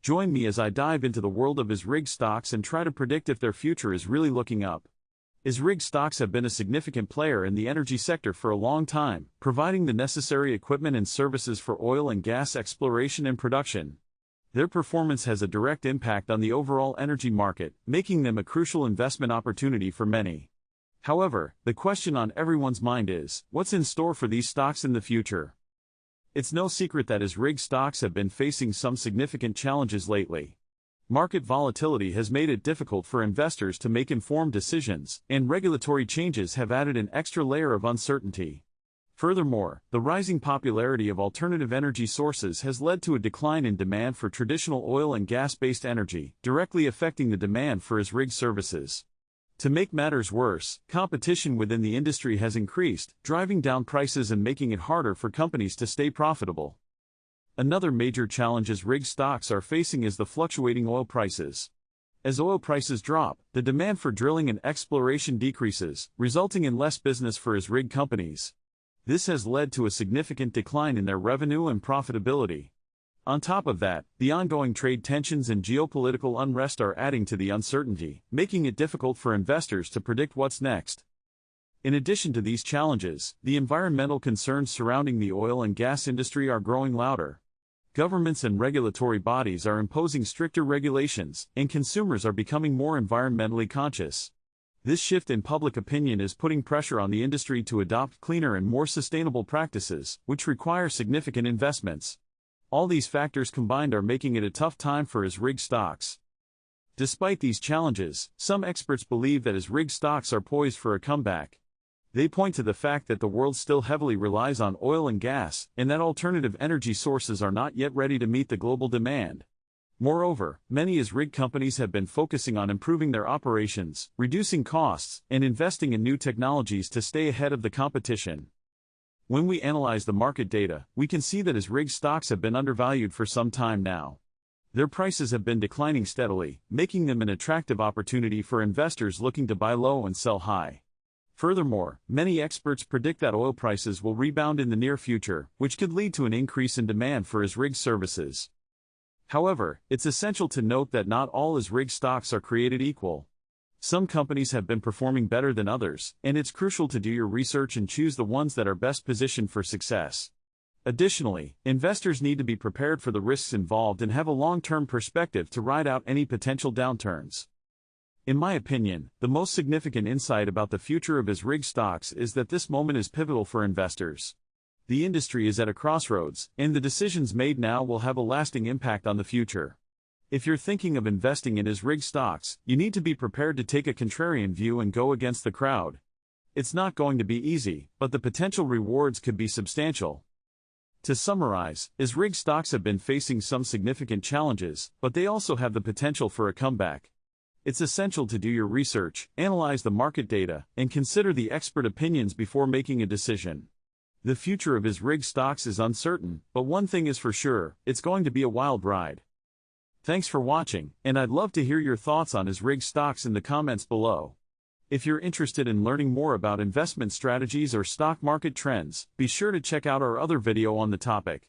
Join me as I dive into the world of rig stocks and try to predict if their future is really looking up. Rig stocks have been a significant player in the energy sector for a long time, providing the necessary equipment and services for oil and gas exploration and production. Their performance has a direct impact on the overall energy market, making them a crucial investment opportunity for many. However, the question on everyone's mind is, what's in store for these stocks in the future? It's no secret that rig stocks have been facing some significant challenges lately. Market volatility has made it difficult for investors to make informed decisions, and regulatory changes have added an extra layer of uncertainty. Furthermore, the rising popularity of alternative energy sources has led to a decline in demand for traditional oil and gas-based energy, directly affecting the demand for rig services. To make matters worse, competition within the industry has increased, driving down prices and making it harder for companies to stay profitable. Another major challenge rig stocks are facing is the fluctuating oil prices. As oil prices drop, the demand for drilling and exploration decreases, resulting in less business for rig companies. This has led to a significant decline in their revenue and profitability. On top of that, the ongoing trade tensions and geopolitical unrest are adding to the uncertainty, making it difficult for investors to predict what's next. In addition to these challenges, the environmental concerns surrounding the oil and gas industry are growing louder. Governments and regulatory bodies are imposing stricter regulations, and consumers are becoming more environmentally conscious. This shift in public opinion is putting pressure on the industry to adopt cleaner and more sustainable practices, which require significant investments. All these factors combined are making it a tough time for rig stocks. Despite these challenges, some experts believe that rig stocks are poised for a comeback. They point to the fact that the world still heavily relies on oil and gas, and that alternative energy sources are not yet ready to meet the global demand. Moreover, many rig companies have been focusing on improving their operations, reducing costs, and investing in new technologies to stay ahead of the competition. When we analyze the market data, we can see that rig stocks have been undervalued for some time now. Their prices have been declining steadily, making them an attractive opportunity for investors looking to buy low and sell high. Furthermore, many experts predict that oil prices will rebound in the near future, which could lead to an increase in demand for rig services. However, it's essential to note that not all rig stocks are created equal. Some companies have been performing better than others, and it's crucial to do your research and choose the ones that are best positioned for success. Additionally, investors need to be prepared for the risks involved and have a long-term perspective to ride out any potential downturns. In my opinion, the most significant insight about the future of rig stocks is that this moment is pivotal for investors. The industry is at a crossroads, and the decisions made now will have a lasting impact on the future. If you're thinking of investing in rig stocks, you need to be prepared to take a contrarian view and go against the crowd. It's not going to be easy, but the potential rewards could be substantial. To summarize, rig stocks have been facing some significant challenges, but they also have the potential for a comeback. It's essential to do your research, analyze the market data, and consider the expert opinions before making a decision. The future of rig stocks is uncertain, but one thing is for sure, it's going to be a wild ride. Thanks for watching, and I'd love to hear your thoughts on rig stocks in the comments below. If you're interested in learning more about investment strategies or stock market trends, be sure to check out our other video on the topic.